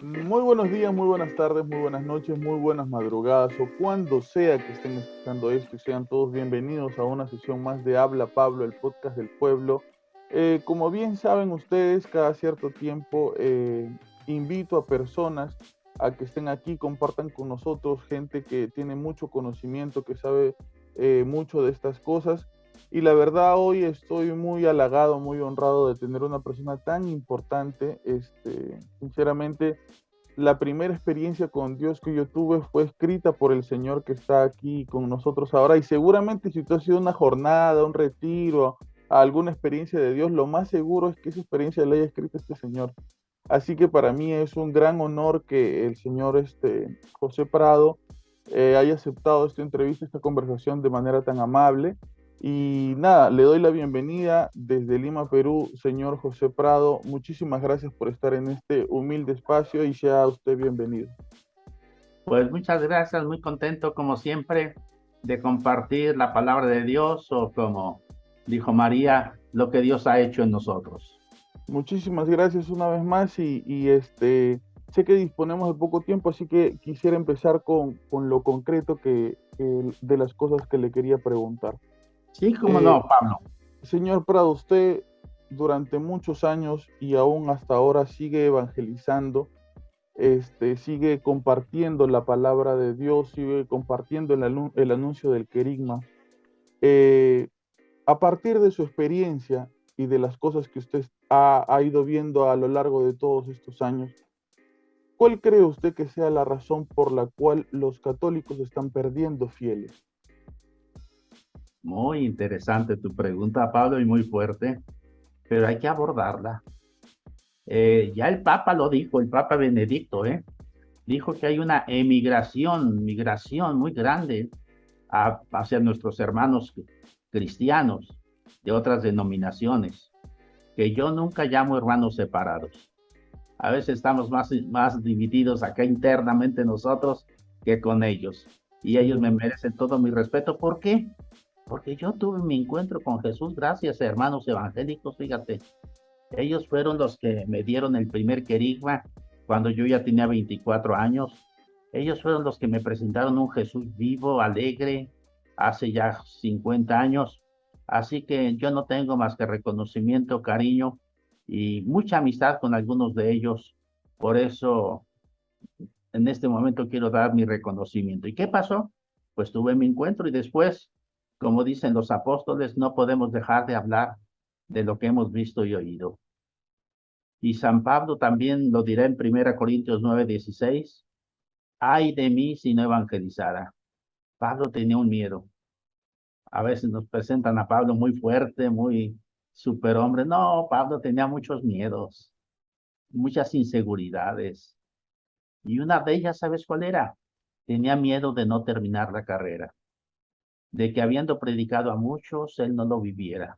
Muy buenos días, muy buenas tardes, muy buenas noches, muy buenas madrugadas o cuando sea que estén escuchando esto y sean todos bienvenidos a una sesión más de Habla Pablo, el podcast del pueblo. Como bien saben ustedes, cada cierto tiempo invito a personas a que estén aquí, compartan con nosotros, gente que tiene mucho conocimiento, que sabe mucho de estas cosas. Y la verdad hoy estoy muy halagado, muy honrado de tener una persona tan importante. Sinceramente, la primera experiencia con Dios que yo tuve fue escrita por el Señor que está aquí con nosotros ahora. Y seguramente si tú has ido a una jornada, un retiro, a alguna experiencia de Dios, lo más seguro es que esa experiencia la haya escrito este Señor. Así que para mí es un gran honor que el señor José Prado haya aceptado esta entrevista, esta conversación de manera tan amable. Y nada, le doy la bienvenida desde Lima, Perú, señor José Prado. Muchísimas gracias por estar en este humilde espacio y sea usted bienvenido. Pues muchas gracias, muy contento como siempre de compartir la palabra de Dios o como dijo María, lo que Dios ha hecho en nosotros. Muchísimas gracias una vez más sé que disponemos de poco tiempo, así que quisiera empezar con lo concreto de las cosas que le quería preguntar. Sí, cómo Eh, no, Pablo. Señor Prado, usted durante muchos años y aún hasta ahora sigue evangelizando, sigue compartiendo la palabra de Dios, sigue compartiendo el anuncio del querigma. Eh, a partir de su experiencia y de las cosas que usted ha ido viendo a lo largo de todos estos años, ¿cuál cree usted que sea la razón por la cual los católicos están perdiendo fieles? Muy interesante tu pregunta, Pablo, y muy fuerte, pero hay que abordarla. Ya el Papa lo dijo, el Papa Benedicto, dijo que hay una migración muy grande hacia nuestros hermanos cristianos de otras denominaciones, que yo nunca llamo hermanos separados. A veces estamos más divididos acá internamente nosotros que con ellos. Y ellos me Ujú. merecen todo mi respeto. ¿Por qué? Porque yo tuve mi encuentro con Jesús gracias a hermanos evangélicos, fíjate. Ellos fueron los que me dieron el primer querigma cuando yo ya tenía 24 años. Ellos fueron los que me presentaron un Jesús vivo, alegre, hace ya 50 años. Así que yo no tengo más que reconocimiento, cariño y mucha amistad con algunos de ellos. Por eso, en este momento quiero dar mi reconocimiento. ¿Y qué pasó? Pues tuve mi encuentro y después, como dicen los apóstoles, no podemos dejar de hablar de lo que hemos visto y oído. Y San Pablo también lo dirá en 1 Corintios 9:16, ay de mí si no evangelizara. Pablo tenía un miedo. A veces nos presentan a Pablo muy fuerte, muy superhombre. No, Pablo tenía muchos miedos, muchas inseguridades. Y una de ellas, ¿sabes cuál era? Tenía miedo de no terminar la carrera, de que habiendo predicado a muchos, él no lo viviera.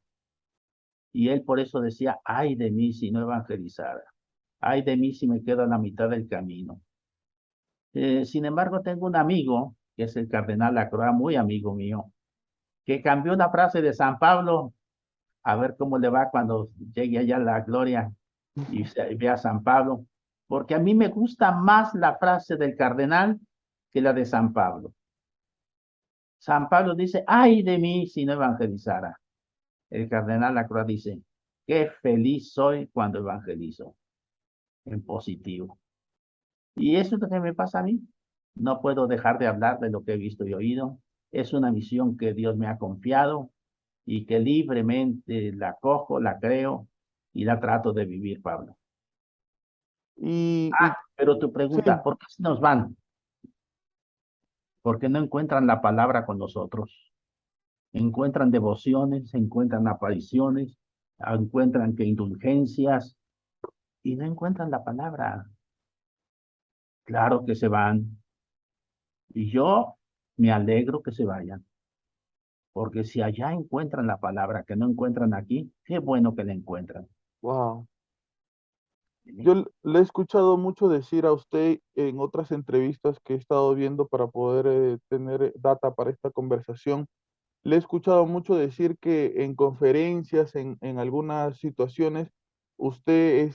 Y él por eso decía, ay de mí si no evangelizara. Ay de mí si me quedo a la mitad del camino. Sin embargo, tengo un amigo, que es el cardenal Lacroix, muy amigo mío, que cambió una frase de San Pablo, a ver cómo le va cuando llegue allá a la gloria y vea a San Pablo, porque a mí me gusta más la frase del cardenal que la de San Pablo. San Pablo dice, ay de mí si no evangelizara. El cardenal Lacroix dice, qué feliz soy cuando evangelizo, en positivo. Y eso es lo que me pasa a mí. No puedo dejar de hablar de lo que he visto y oído. Es una misión que Dios me ha confiado y que libremente la cojo, la creo y la trato de vivir, Pablo. Y Pero tu sí, pregunta, ¿por qué se nos van? Porque no encuentran la palabra con nosotros. Encuentran devociones, encuentran apariciones, encuentran que indulgencias y no encuentran la palabra. Claro que se van. Y yo me alegro que se vayan. Porque si allá encuentran la palabra que no encuentran aquí, qué bueno que la encuentran. wow. ¿Sí? Yo le he escuchado mucho decir a usted en otras entrevistas que he estado viendo para poder tener data para esta conversación. Le he escuchado mucho decir que en conferencias, en algunas situaciones, usted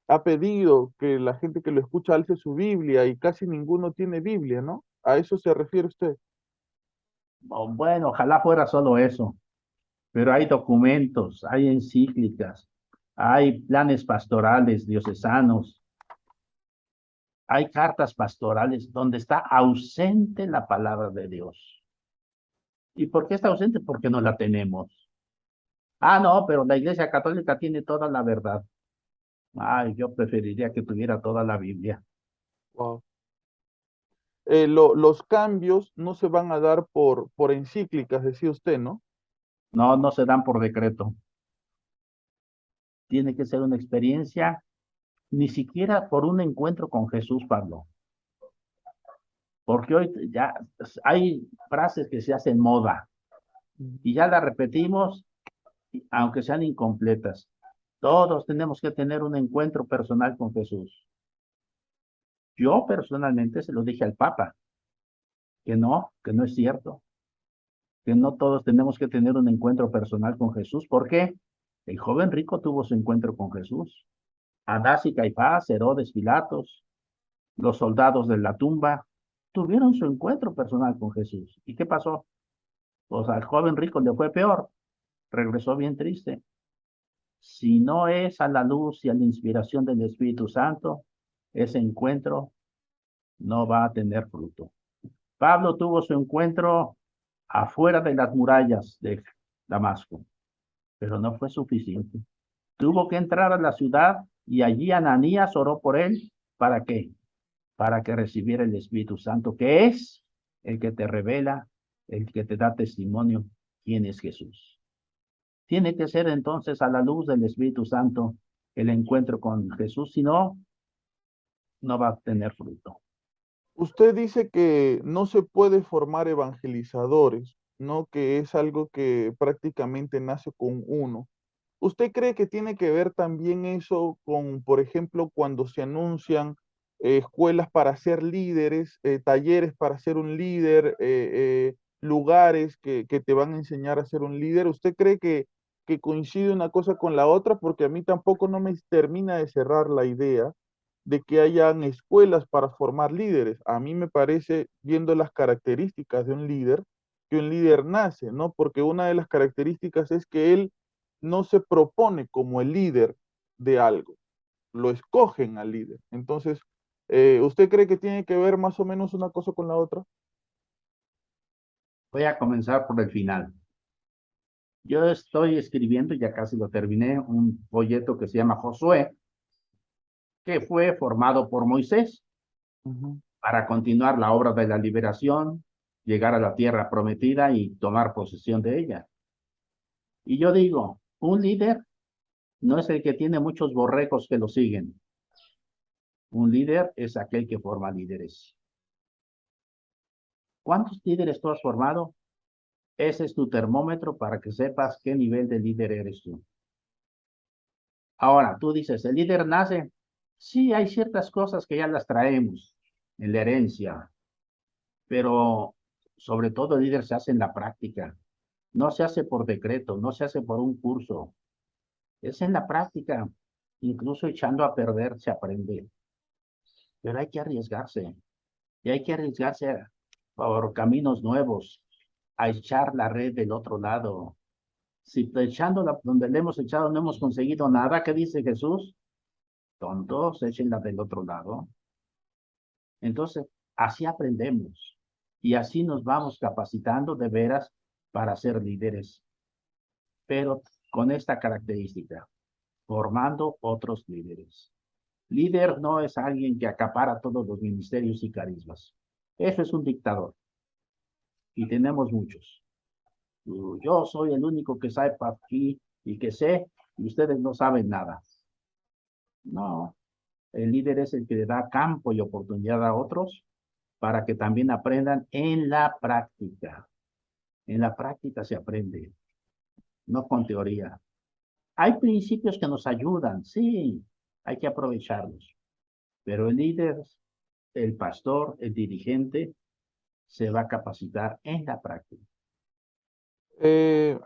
ha pedido que la gente que lo escucha alce su Biblia y casi ninguno tiene Biblia, ¿no? ¿A eso se refiere usted? Bueno, ojalá fuera solo eso, pero hay documentos, hay encíclicas, hay planes pastorales diocesanos, hay cartas pastorales donde está ausente la palabra de Dios. ¿Y por qué está ausente? Porque no la tenemos. Ah, no, pero la Iglesia Católica tiene toda la verdad. Ay, yo preferiría que tuviera toda la Biblia. Wow. Los cambios no se van a dar por encíclicas, decía usted, ¿no? No, no se dan por decreto. Tiene que ser una experiencia, ni siquiera por un encuentro con Jesús, Pablo. Porque hoy ya hay frases que se hacen moda y ya las repetimos, aunque sean incompletas. Todos tenemos que tener un encuentro personal con Jesús. Yo personalmente se lo dije al Papa, que no es cierto, que no todos tenemos que tener un encuentro personal con Jesús. ¿Por qué? El joven rico tuvo su encuentro con Jesús. Anás y Caifás, Herodes, Pilatos, los soldados de la tumba, tuvieron su encuentro personal con Jesús. ¿Y qué pasó? Pues al joven rico le fue peor, regresó bien triste. Si no es a la luz y a la inspiración del Espíritu Santo, ese encuentro no va a tener fruto. Pablo tuvo su encuentro afuera de las murallas de Damasco, pero no fue suficiente. Tuvo que entrar a la ciudad y allí Ananías oró por él. ¿Para qué? Para que recibiera el Espíritu Santo, que es el que te revela, el que te da testimonio quién es Jesús. Tiene que ser entonces a la luz del Espíritu Santo el encuentro con Jesús, si no, no va a tener fruto. Usted dice que no se puede formar evangelizadores, ¿no? Que es algo que prácticamente nace con uno. ¿Usted cree que tiene que ver también eso con, por ejemplo, cuando se anuncian escuelas para ser líderes, talleres para ser un líder, lugares que te van a enseñar a ser un líder? ¿Usted cree que coincide una cosa con la otra? Porque a mí tampoco no me termina de cerrar la idea de que hayan escuelas para formar líderes. A mí me parece, viendo las características de un líder, que un líder nace, ¿no? Porque una de las características es que él no se propone como el líder de algo, lo escogen al líder. Entonces, ¿usted cree que tiene que ver más o menos una cosa con la otra? Voy a comenzar por el final. Yo estoy escribiendo, ya casi lo terminé, un folleto que se llama Josué, que fue formado por Moisés Ujú. para continuar la obra de la liberación, llegar a la tierra prometida y tomar posesión de ella. Y yo digo, un líder no es el que tiene muchos borregos que lo siguen. Un líder es aquel que forma líderes. ¿Cuántos líderes tú has formado? Ese es tu termómetro para que sepas qué nivel de líder eres tú. Ahora, tú dices, ¿el líder nace? Sí, hay ciertas cosas que ya las traemos en la herencia, pero sobre todo el líder se hace en la práctica. No se hace por decreto, no se hace por un curso. Es en la práctica. Incluso echando a perder se aprende. Pero hay que arriesgarse. Y hay que arriesgarse por caminos nuevos, a echar la red del otro lado. Si echándola donde le hemos echado no hemos conseguido nada, ¿qué dice Jesús? Tontos, échenla del otro lado. Entonces, así aprendemos y así nos vamos capacitando de veras para ser líderes, pero con esta característica, formando otros líderes. Líder no es alguien que acapara todos los ministerios y carismas. Eso es un dictador y tenemos muchos. Yo soy el único que sabe aquí y que sé y ustedes no saben nada. No, el líder es el que le da campo y oportunidad a otros para que también aprendan en la práctica. En la práctica se aprende, no con teoría. Hay principios que nos ayudan, sí, hay que aprovecharlos, pero el líder, el pastor, el dirigente, se va a capacitar en la práctica. Eh,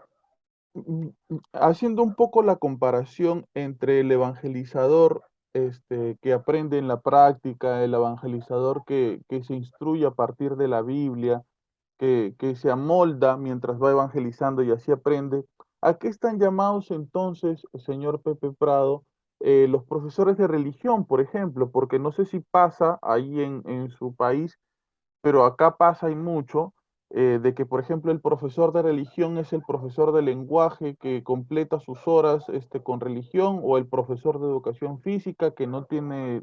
Haciendo un poco la comparación entre el evangelizador que aprende en la práctica, el evangelizador que se instruye a partir de la Biblia, que se amolda mientras va evangelizando y así aprende. ¿A qué están llamados entonces, señor Pepe Prado, los profesores de religión, por ejemplo? Porque no sé si pasa ahí en su país, pero acá pasa y mucho, de que, por ejemplo, el profesor de religión es el profesor de lenguaje que completa sus horas con religión, o el profesor de educación física que no tiene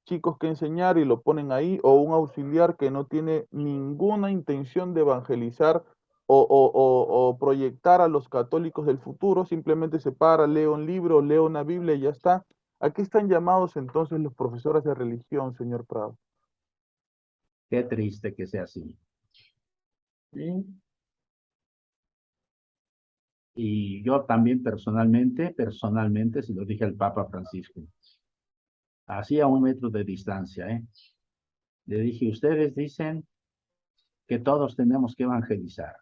chicos que enseñar y lo ponen ahí, o un auxiliar que no tiene ninguna intención de evangelizar o proyectar a los católicos del futuro, simplemente se para, lee un libro, lee una Biblia y ya está. ¿A qué están llamados entonces los profesores de religión, señor Prado? Qué triste que sea así. ¿Sí? Y yo también personalmente, se lo dije al Papa Francisco, así a 1 metro de distancia, ¿eh? Le dije, ustedes dicen que todos tenemos que evangelizar,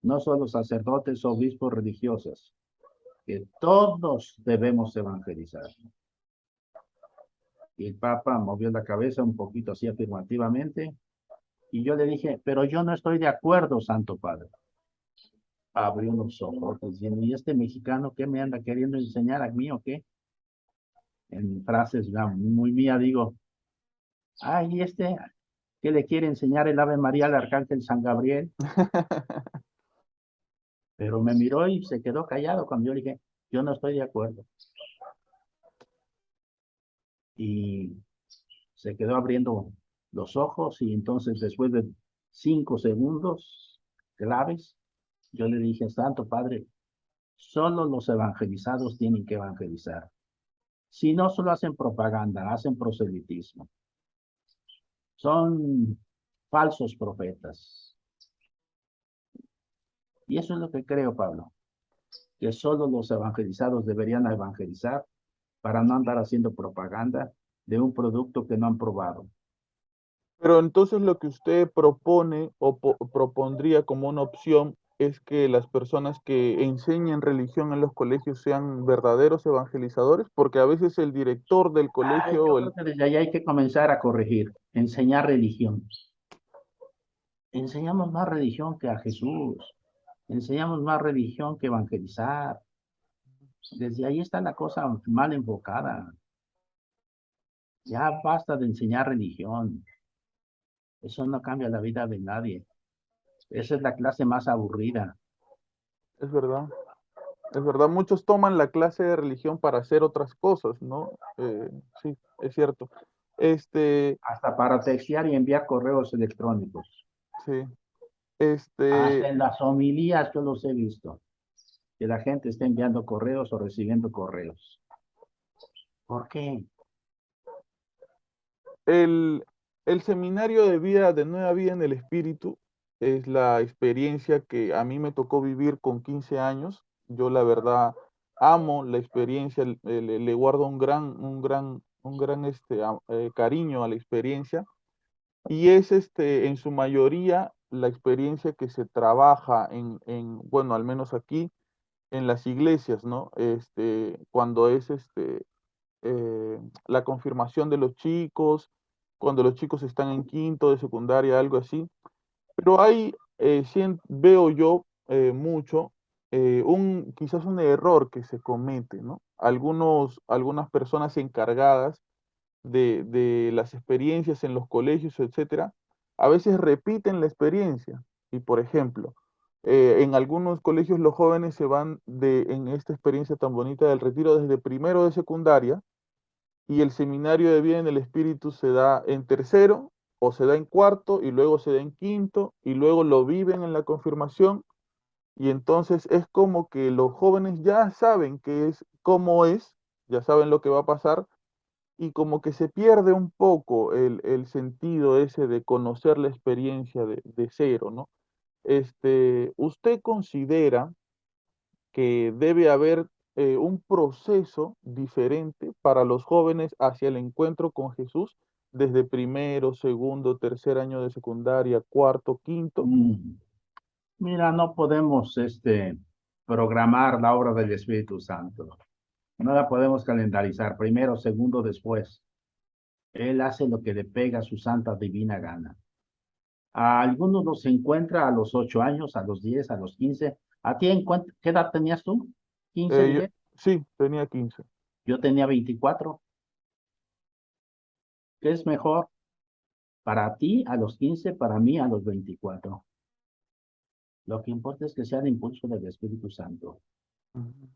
no solo sacerdotes, obispos, religiosos, que todos debemos evangelizar. Y el Papa movió la cabeza un poquito así afirmativamente, y yo le dije, pero yo no estoy de acuerdo, Santo Padre. Abrió los ojos diciendo, ¿y este mexicano qué me anda queriendo enseñar a mí o qué? En frases ya muy mía digo, ay, ¿y este qué le quiere enseñar el Ave María al Arcángel San Gabriel? Pero me miró y se quedó callado cuando yo le dije, yo no estoy de acuerdo. Y se quedó abriendo los ojos y entonces después de 5 segundos claves, yo le dije, Santo Padre, solo los evangelizados tienen que evangelizar. Si no, solo hacen propaganda, hacen proselitismo. Son falsos profetas. Y eso es lo que creo, Pablo, que solo los evangelizados deberían evangelizar para no andar haciendo propaganda de un producto que no han probado. Pero entonces lo que usted propone o propondría como una opción es que las personas que enseñen religión en los colegios sean verdaderos evangelizadores, porque a veces el director del Ay, colegio yo o creo el... que desde ahí hay que comenzar a corregir, enseñar religión. Enseñamos más religión que a Jesús, enseñamos más religión que evangelizar. Desde ahí está la cosa mal enfocada. Ya basta de enseñar religión. Eso no cambia la vida de nadie. Esa es la clase más aburrida. Es verdad, muchos toman la clase de religión para hacer otras cosas, ¿no? Sí, es cierto. Este, Hasta para textear y enviar correos electrónicos. sí, Hasta este, en las homilías yo los he visto. Que la gente está enviando correos o recibiendo correos. ¿Por qué? El, el seminario de vida, de Nueva Vida en el Espíritu, es la experiencia que a mí me tocó vivir con 15 años. Yo la verdad amo la experiencia, le guardo un gran cariño a la experiencia, y es en su mayoría la experiencia que se trabaja bueno, al menos aquí en las iglesias, ¿no? Cuando es la confirmación de los chicos, cuando los chicos están en quinto de secundaria, algo así. Pero hay, veo yo mucho, quizás un error que se comete, ¿no? Algunas personas encargadas de las experiencias en los colegios, etcétera, a veces repiten la experiencia. Y por ejemplo, en algunos colegios los jóvenes se van en esta experiencia tan bonita del retiro desde primero de secundaria, y el seminario de vida en el Espíritu se da en tercero o se da en cuarto y luego se da en quinto y luego lo viven en la confirmación, y entonces es como que los jóvenes ya saben qué es, cómo es, ya saben lo que va a pasar, y como que se pierde un poco el sentido ese de conocer la experiencia de cero, ¿no? ¿Usted considera que debe haber un proceso diferente para los jóvenes hacia el encuentro con Jesús desde primero, segundo, tercer año de secundaria, cuarto, quinto? Mm, Mira, no podemos programar la obra del Espíritu Santo. No la podemos calendarizar, primero, segundo, después. Él hace lo que le pega a su santa divina gana. A algunos los encuentra a los 8 años, a los 10, a los 15. ¿A ti qué edad tenías tú? 15, Yo, dije. sí, tenía 15. Yo tenía 24. ¿Qué es mejor? Para ti a los 15, para mí a los 24. Lo que importa es que sea el impulso del Espíritu Santo Ujú.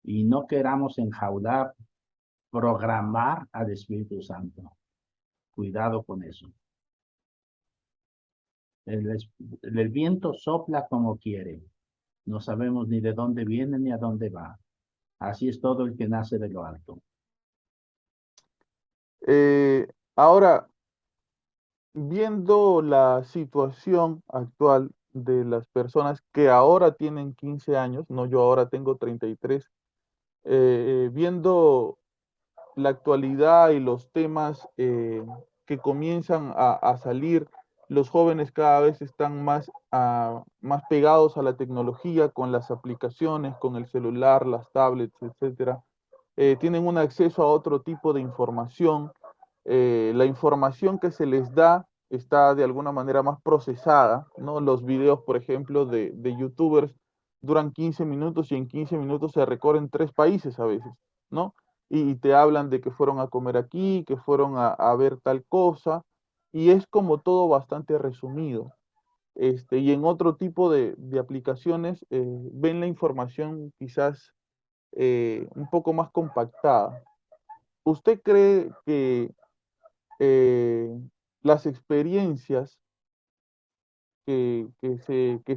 y no queramos enjaular, programar al Espíritu Santo. Cuidado con eso. El viento sopla como quiere. No sabemos ni de dónde viene ni a dónde va. Así es todo el que nace de lo alto. Eh, Ahora, viendo la situación actual de las personas que ahora tienen 15 años, no, yo ahora tengo 33, viendo la actualidad y los temas que comienzan a salir, los jóvenes cada vez están más, más pegados a la tecnología con las aplicaciones, con el celular, las tablets, etcétera. Tienen un acceso a otro tipo de información. La información que se les da está de alguna manera más procesada, ¿no? Los videos, por ejemplo, de youtubers duran 15 minutos y en 15 minutos se recorren 3 países a veces, ¿no? Y te hablan de que fueron a comer aquí, que fueron a ver tal cosa, y es como todo bastante resumido. Y en otro tipo de aplicaciones ven la información quizás un poco más compactada. ¿Usted cree que eh, las experiencias que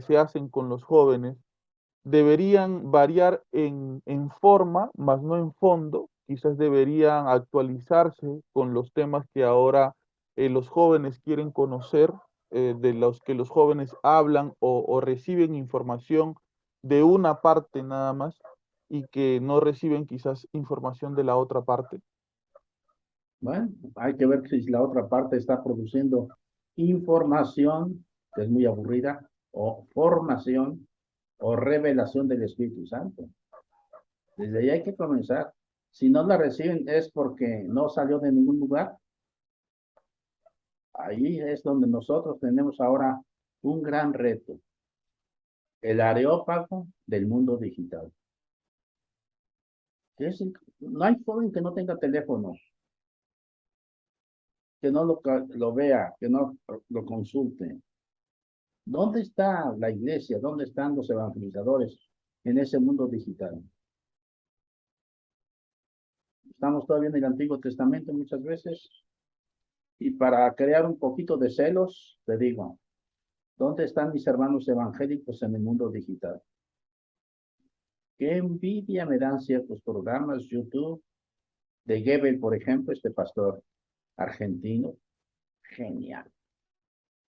se hacen con los jóvenes deberían variar en forma, más no en fondo? Quizás deberían actualizarse con los temas que ahora los jóvenes quieren conocer, de los que los jóvenes hablan o reciben información de una parte nada más y que no reciben quizás información de la otra parte. Bueno, hay que ver si la otra parte está produciendo información, que es muy aburrida, o formación, o revelación del Espíritu Santo. Desde ahí hay que comenzar. Si no la reciben es porque no salió de ningún lugar. Ahí es donde nosotros tenemos ahora un gran reto, el areópago del mundo digital. No hay joven que no tenga teléfono, que no lo vea, que no lo consulte. ¿Dónde está la iglesia? ¿Dónde están los evangelizadores en ese mundo digital? Estamos todavía en el Antiguo Testamento muchas veces. Y para crear un poquito de celos, te digo, ¿dónde están mis hermanos evangélicos en el mundo digital? Qué envidia me dan ciertos programas, YouTube, de Gebel, por ejemplo, este pastor argentino. Genial.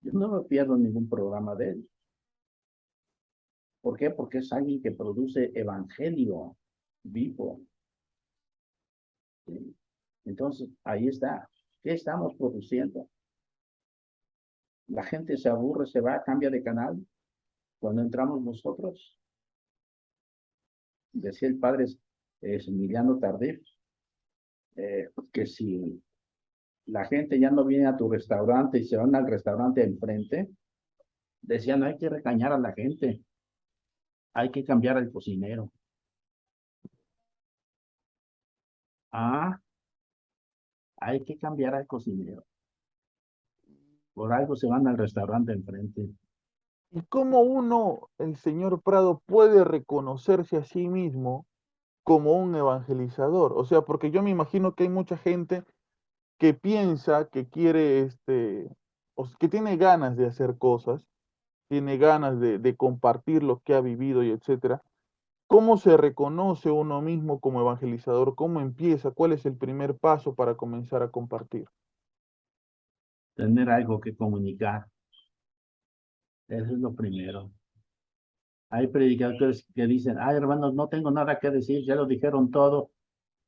Yo no me pierdo ningún programa de él. ¿Por qué? Porque es alguien que produce evangelio vivo. ¿Sí? Entonces, ahí está. ¿Qué estamos produciendo? La gente se aburre, se va, cambia de canal. Cuando entramos nosotros, decía el padre Emiliano Tardif, que si la gente ya no viene a tu restaurante y se van al restaurante enfrente, decía, no hay que regañar a la gente, hay que cambiar al cocinero. Ah, hay que cambiar al cocinero. Por algo se van al restaurante enfrente. ¿Y cómo uno, el señor Prado, puede reconocerse a sí mismo como un evangelizador? O sea, porque yo me imagino que hay mucha gente que piensa que quiere, que tiene ganas de hacer cosas, tiene ganas de compartir lo que ha vivido y etcétera. ¿Cómo se reconoce uno mismo como evangelizador? ¿Cómo empieza? ¿Cuál es el primer paso para comenzar a compartir? Tener algo que comunicar. Eso es lo primero. Hay predicadores que dicen, ay hermanos, no tengo nada que decir, ya lo dijeron todo.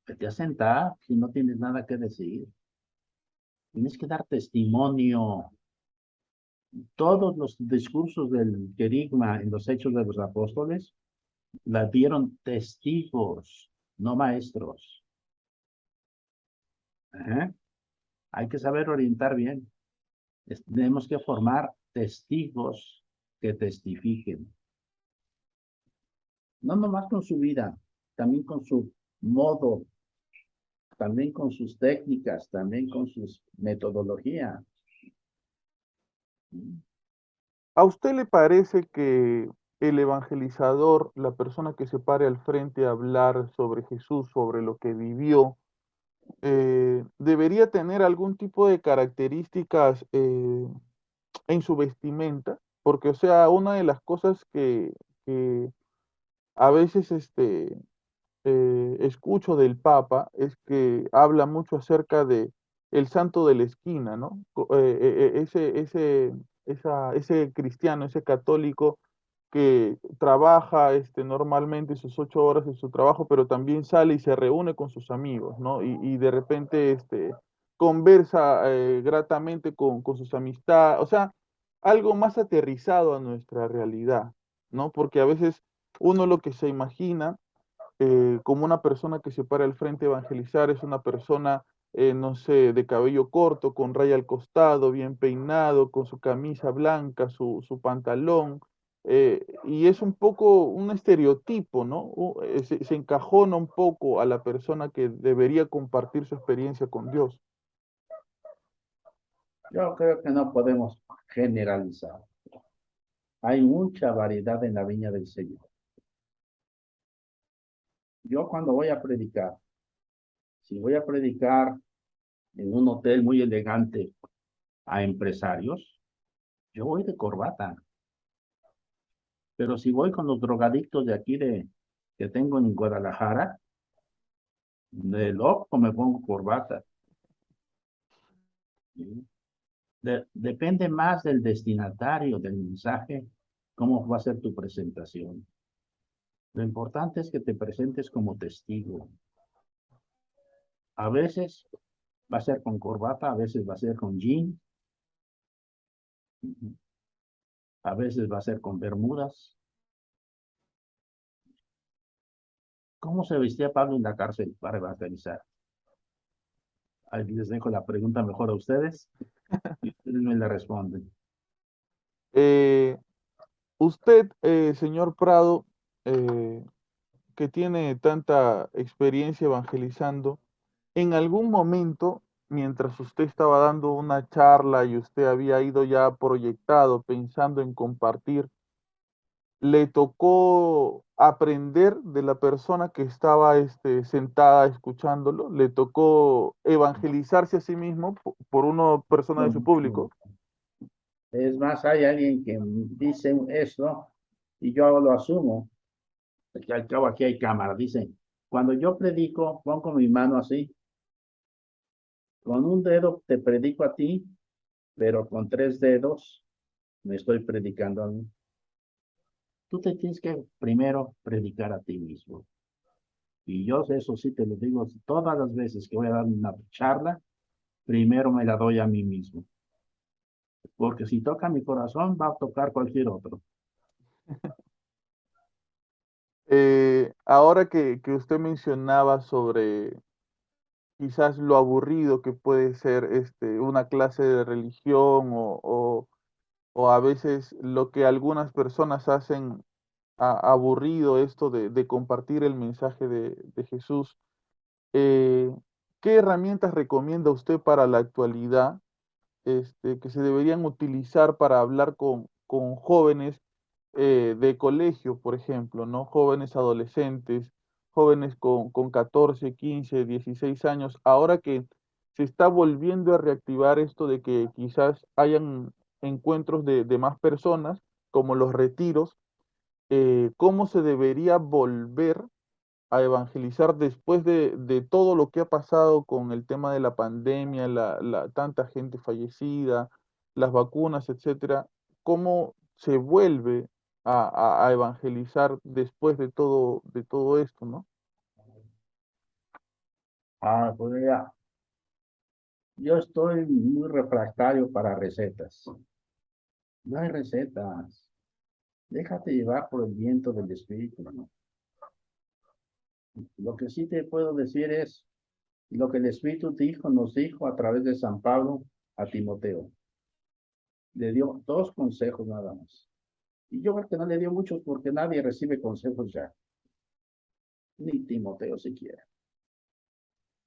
Vete a sentar si no tienes nada que decir. Tienes que dar testimonio. Todos los discursos del querigma en los Hechos de los Apóstoles la dieron testigos. no maestros. Ajá. Hay que saber orientar bien. Tenemos que formar testigos que testifiquen. No nomás con su vida, también con su modo, también con sus técnicas, también con sus metodologías. ¿A usted le parece que el evangelizador, la persona que se pare al frente a hablar sobre Jesús, sobre lo que vivió, debería tener algún tipo de características en su vestimenta? Porque, o sea, una de las cosas que a veces escucho del Papa es que habla mucho acerca de el santo de la esquina, ¿no? Ese cristiano, ese católico que trabaja normalmente sus 8 horas en su trabajo, pero también sale y se reúne con sus amigos, ¿no? Y de repente conversa gratamente con sus amistades, o sea, algo más aterrizado a nuestra realidad, ¿no? Porque a veces uno lo que se imagina como una persona que se para al frente a evangelizar es una persona, no sé, de cabello corto, con raya al costado, bien peinado, con su camisa blanca, su pantalón, y es un poco un estereotipo, ¿no? Se encajona un poco a la persona que debería compartir su experiencia con Dios. Yo creo que no podemos generalizar. Hay mucha variedad en la viña del Señor. Yo cuando voy a predicar, si voy a predicar en un hotel muy elegante a empresarios, yo voy de corbata. Pero si voy con los drogadictos de aquí que tengo en Guadalajara, de loco me pongo corbata. ¿Sí? Depende más del destinatario, del mensaje, cómo va a ser tu presentación. Lo importante es que te presentes como testigo. A veces va a ser con corbata, a veces va a ser con jean, a veces va a ser con bermudas. ¿Cómo se vestía Pablo en la cárcel para evangelizar? Ahí les dejo la pregunta mejor a ustedes y ustedes me la responden. Eh, Usted, señor Prado, eh, que tiene tanta experiencia evangelizando, en algún momento, mientras usted estaba dando una charla y usted había ido ya proyectado pensando en compartir, le tocó aprender de la persona que estaba sentada escuchándolo, le tocó evangelizarse a sí mismo por una persona de su público. Es más, hay alguien que dice eso y yo lo asumo, porque al cabo aquí hay cámara. Dice, cuando yo predico, pongo mi mano así, con un dedo te predico a ti, pero con 3 dedos me estoy predicando a mí. Tú te tienes que primero predicar a ti mismo. Y yo eso sí te lo digo todas las veces que voy a dar una charla, primero me la doy a mí mismo. Porque si toca mi corazón, va a tocar cualquier otro. Ahora que usted mencionaba sobre quizás lo aburrido que puede ser una clase de religión o a veces lo que algunas personas hacen aburrido esto de compartir el mensaje de Jesús. eh, ¿Qué herramientas recomienda usted para la actualidad que se deberían utilizar para hablar con jóvenes de colegio, por ejemplo, ¿no? Jóvenes adolescentes, jóvenes con 14, 15, 16 años, ahora que se está volviendo a reactivar esto de que quizás hayan encuentros de más personas, como los retiros, ¿cómo se debería volver a evangelizar después de todo lo que ha pasado con el tema de la pandemia, tanta gente fallecida, las vacunas, etcétera? ¿Cómo se vuelve a evangelizar después de todo esto, no? Ah, pues mira, yo estoy muy refractario para recetas. No hay recetas. Déjate llevar por el viento del espíritu, ¿no? Lo que sí te puedo decir es lo que el Espíritu dijo, nos dijo a través de San Pablo a Timoteo. Le dio dos consejos nada más. Y yo creo que no le dio muchos porque nadie recibe consejos ya, ni Timoteo siquiera.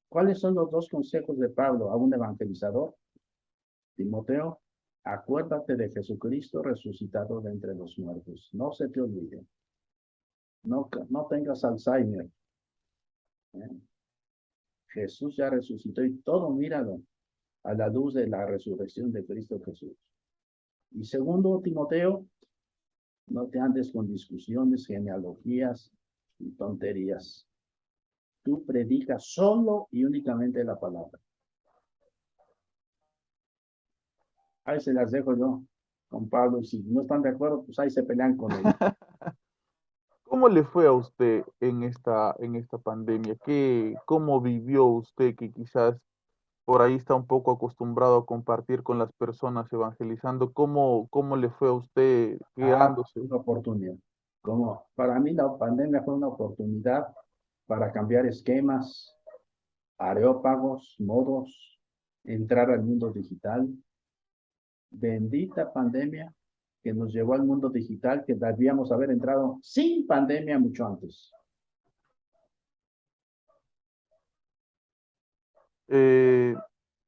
¿Cuáles son los dos consejos de Pablo a un evangelizador? Timoteo, acuérdate de Jesucristo resucitado de entre los muertos. No se te olvide. No tengas Alzheimer. ¿eh? Jesús ya resucitó y todo míralo a la luz de la resurrección de Cristo Jesús. Y segundo, Timoteo, no te andes con discusiones, genealogías y tonterías. Tú predicas solo y únicamente la palabra. Ahí se las dejo yo con Pablo. Si no están de acuerdo, pues ahí se pelean con él. ¿Cómo le fue a usted en esta pandemia? ¿Cómo vivió usted que quizás por ahí está un poco acostumbrado a compartir con las personas evangelizando? ¿Cómo le fue a usted quedándose? Una oportunidad. Como para mí la pandemia fue una oportunidad para cambiar esquemas, areópagos, modos, entrar al mundo digital. Bendita pandemia que nos llevó al mundo digital que debíamos haber entrado sin pandemia mucho antes. Eh,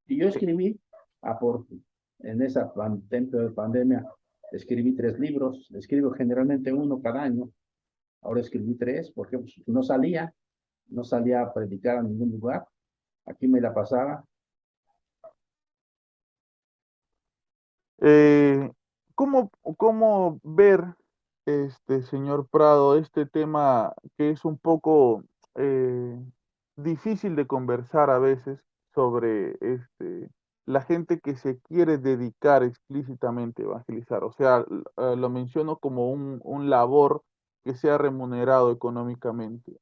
Y yo escribí, aporte, en esa tiempo de pandemia, escribí 3 libros, escribo generalmente uno cada año, ahora escribí 3 porque pues, no salía a predicar a ningún lugar, aquí me la pasaba. Eh, ¿cómo ver, señor Prado, este tema que es un poco eh, difícil de conversar a veces sobre la gente que se quiere dedicar explícitamente a evangelizar? O sea, lo menciono como un labor que sea remunerado económicamente.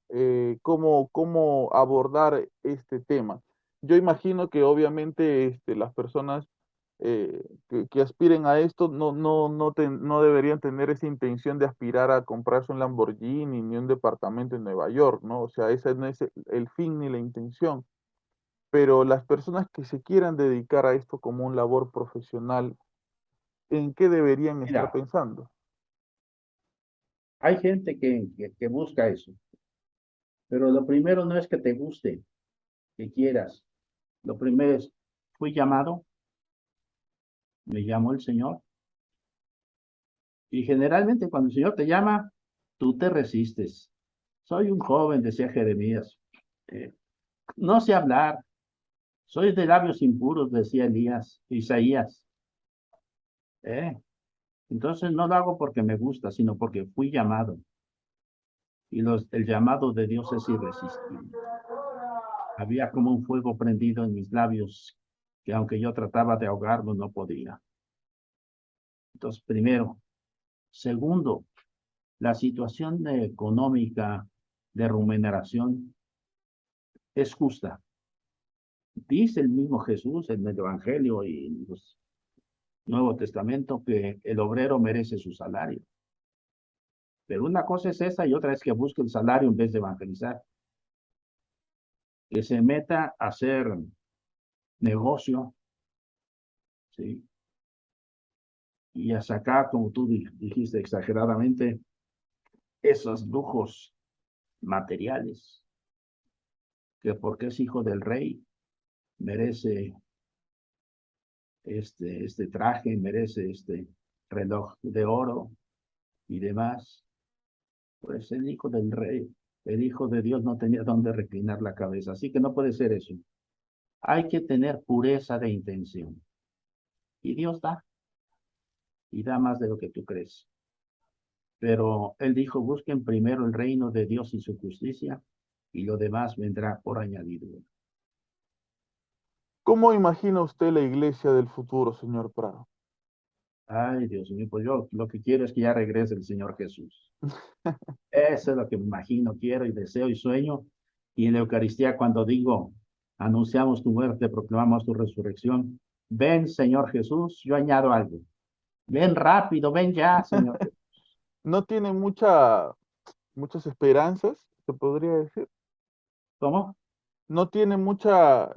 ¿Cómo abordar este tema? Yo imagino que obviamente las personas que aspiren a esto no deberían tener esa intención de aspirar a comprarse un Lamborghini ni un departamento en Nueva York, ¿no? O sea, ese no es el fin ni la intención. Pero las personas que se quieran dedicar a esto como un labor profesional, ¿en qué deberían estar Mira, pensando? hay gente que busca eso, pero lo primero no es que te guste, que quieras. Lo primero es, fui llamado, me llamó el Señor, y generalmente cuando el Señor te llama, tú te resistes. Soy un joven, decía Jeremías. Eh, no sé hablar, soy de labios impuros, decía Isaías. Eh, entonces no lo hago porque me gusta, sino porque fui llamado. Y el llamado de Dios es irresistible. Había como un fuego prendido en mis labios, que aunque yo trataba de ahogarlo, no podía. Entonces, primero. Segundo, la situación económica de remuneración es justa. Dice el mismo Jesús en el Evangelio y en el Nuevo Testamento que el obrero merece su salario. Pero una cosa es esa y otra es que busque el salario en vez de evangelizar. Que se meta a hacer negocio, ¿sí? Y a sacar, como tú dijiste exageradamente, esos lujos materiales, que porque es hijo del rey, merece este traje, merece este reloj de oro y demás. Pues el hijo del rey, el hijo de Dios no tenía dónde reclinar la cabeza, así que no puede ser eso. Hay que tener pureza de intención. Y Dios da, y da más de lo que tú crees. Pero Él dijo, busquen primero el reino de Dios y su justicia, y lo demás vendrá por añadidura. ¿Cómo imagina usted la iglesia del futuro, señor Prado? Ay, Dios mío, pues yo lo que quiero es que ya regrese el Señor Jesús. Eso es lo que me imagino, quiero y deseo y sueño. Y en la Eucaristía, cuando digo, anunciamos tu muerte, proclamamos tu resurrección, ven, Señor Jesús, yo añado algo. Ven rápido, ven ya, Señor Jesús. ¿No tiene muchas esperanzas, se podría decir? ¿Cómo? No tiene muchas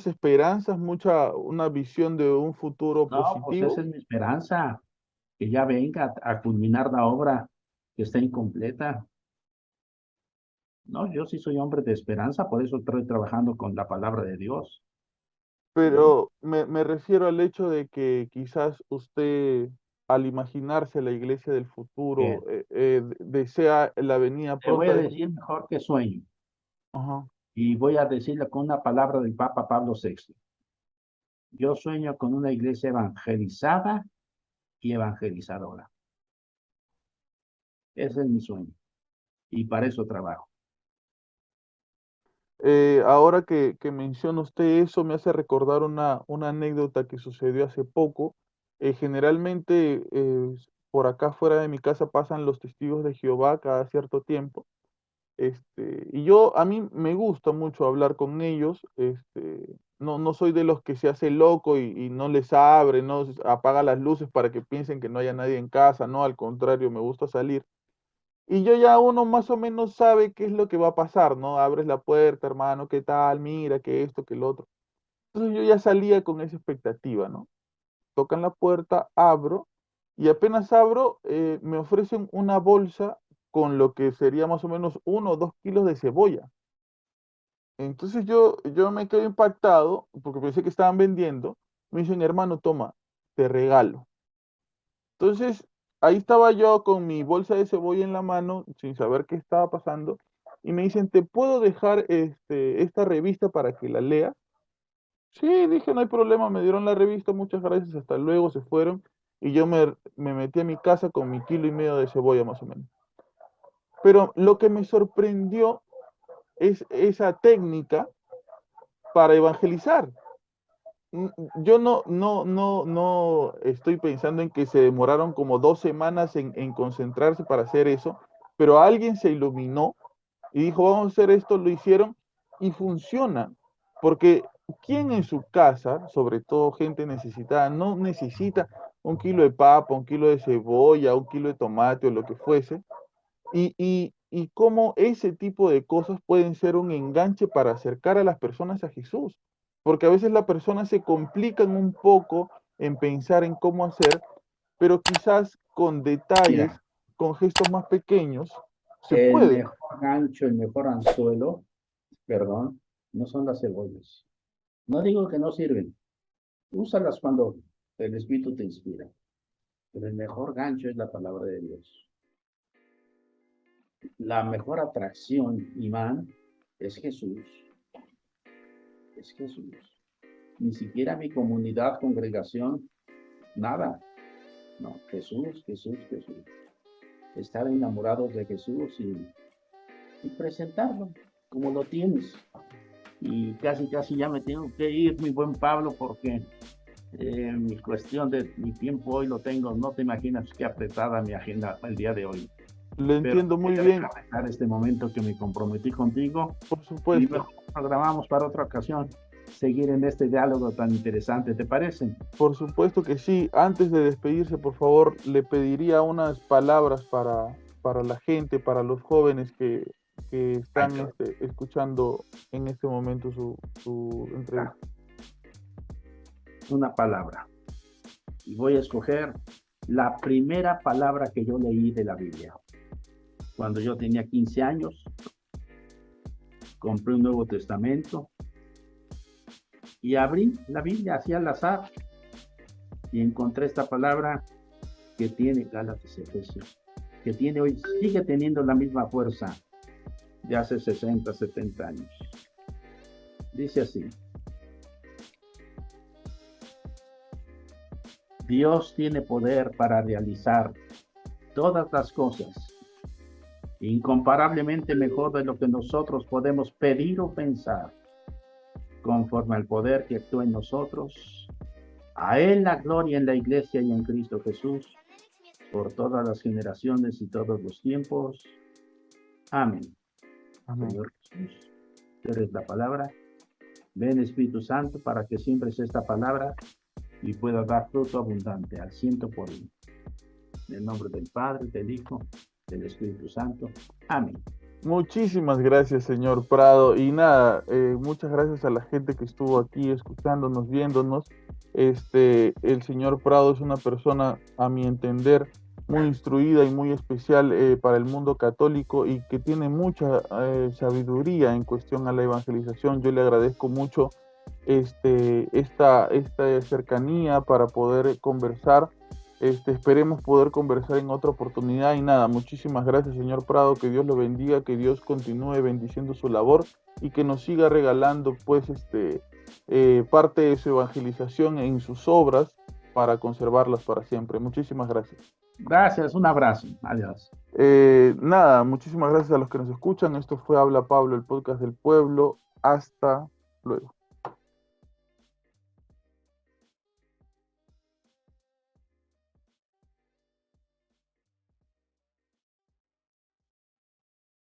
esperanzas, una visión de un futuro No, pues esa positivo. es mi esperanza, que ya venga a culminar la obra que está incompleta. No, yo sí soy hombre de esperanza, por eso estoy trabajando con la palabra de Dios. ¿Sí? Pero me refiero al hecho de que quizás usted, al imaginarse la iglesia del futuro, Bien, desea la venida te voy pronta a de decir Jesús. mejor que sueño, Ajá. y voy a decirle con una palabra del Papa Pablo VI. Yo sueño con una iglesia evangelizada y evangelizadora. Ese es mi sueño, y para eso trabajo. Ahora que menciona usted eso, me hace recordar una anécdota que sucedió hace poco. Generalmente, por acá fuera de mi casa pasan los testigos de Jehová cada cierto tiempo. Y a mí me gusta mucho hablar con ellos. No soy de los que se hace loco y no les abre, no apaga las luces para que piensen que no haya nadie en casa. No, al contrario, me gusta salir. Y yo ya uno más o menos sabe qué es lo que va a pasar, ¿no? Abres la puerta, hermano, ¿qué tal? Mira, que esto, que lo otro. Entonces yo ya salía con esa expectativa, ¿no? Tocan la puerta, abro, y apenas abro, me ofrecen una bolsa con lo que sería más o menos 1 o 2 kilos de cebolla. Entonces yo me quedo impactado porque pensé que estaban vendiendo. Me dicen, hermano, toma, te regalo. Entonces, ahí estaba yo con mi bolsa de cebolla en la mano, sin saber qué estaba pasando, y me dicen, ¿te puedo dejar esta revista para que la leas? Sí, dije, no hay problema, me dieron la revista, muchas gracias, hasta luego, se fueron, y yo me metí a mi casa con mi 1,5 kilos de cebolla más o menos. Pero lo que me sorprendió es esa técnica para evangelizar. Yo no estoy pensando en que se demoraron como 2 semanas en concentrarse para hacer eso, pero alguien se iluminó y dijo, vamos a hacer esto, lo hicieron y funciona. Porque ¿quién en su casa, sobre todo gente necesitada, no necesita 1 kilo de papa, 1 kilo de cebolla, 1 kilo de tomate o lo que fuese? Y cómo ese tipo de cosas pueden ser un enganche para acercar a las personas a Jesús. Porque a veces las personas se complican un poco en pensar en cómo hacer, pero quizás con detalles, Mira, con gestos más pequeños, se el puede. mejor gancho, el mejor anzuelo, perdón, no son las cebollas. No digo que no sirven, úsalas cuando el Espíritu te inspira, pero el mejor gancho es la palabra de Dios. La mejor atracción, imán, es Jesús, es Jesús. Ni siquiera mi comunidad, congregación, nada. No, Jesús, Jesús, Jesús. Estar enamorados de Jesús y presentarlo como lo tienes. Y casi ya me tengo que ir, mi buen Pablo, porque mi cuestión de mi tiempo hoy lo tengo, no te imaginas qué apretada mi agenda el día de hoy. Lo Pero entiendo muy quería bien, aprovechar este momento que me comprometí contigo por y supuesto. mejor programamos para otra ocasión seguir en este diálogo tan interesante, ¿te parece? Por supuesto que sí. Antes de despedirse, por favor, le pediría unas palabras para la gente, para los jóvenes que Ay, están escuchando en este momento su entrevista. una palabra. Y voy a escoger la primera palabra que yo leí de la Biblia. Cuando yo tenía 15 años, compré un Nuevo Testamento y abrí la Biblia así al azar y encontré esta palabra que tiene Gálatas Efesios, que tiene hoy, sigue teniendo la misma fuerza de hace 60, 70 años. Dice así: Dios tiene poder para realizar todas las cosas, incomparablemente mejor de lo que nosotros podemos pedir o pensar, conforme al poder que actúa en nosotros. A Él la gloria en la Iglesia y en Cristo Jesús, por todas las generaciones y todos los tiempos. Amén. Amén. Señor Jesús, tú eres la palabra. Ven, Espíritu Santo, para que siempre sea esta palabra y pueda dar fruto abundante al 100%. En el nombre del Padre, del Hijo, del Espíritu Santo. Amén. Muchísimas gracias, señor Prado. Y nada, muchas gracias a la gente que estuvo aquí escuchándonos, viéndonos. El señor Prado es una persona, a mi entender, muy instruida y muy especial para el mundo católico y que tiene mucha sabiduría en cuestión a la evangelización. Yo le agradezco mucho esta cercanía para poder conversar. Esperemos poder conversar en otra oportunidad y nada, muchísimas gracias, señor Prado, que Dios lo bendiga, que Dios continúe bendiciendo su labor y que nos siga regalando pues parte de su evangelización en sus obras para conservarlas para siempre. Muchísimas gracias. Gracias, un abrazo. Adiós. Nada, muchísimas gracias a los que nos escuchan. Esto fue Habla Pablo, el podcast del pueblo. Hasta luego.